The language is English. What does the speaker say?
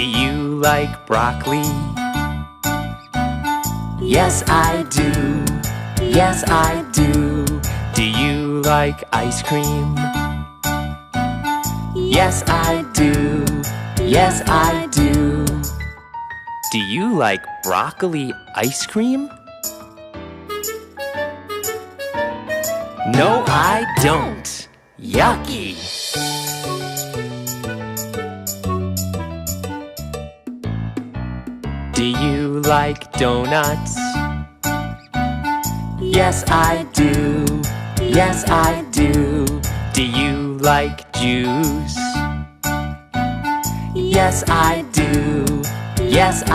Do you like broccoli? Yes, I do. Yes, I do. Do you like ice cream? Yes, I do. Yes, I do. Do you like broccoli ice cream? No, I don't. Yucky! Do you like donuts? Yes, I do. Yes, I do. Do you like juice? Yes, I do. Yes, I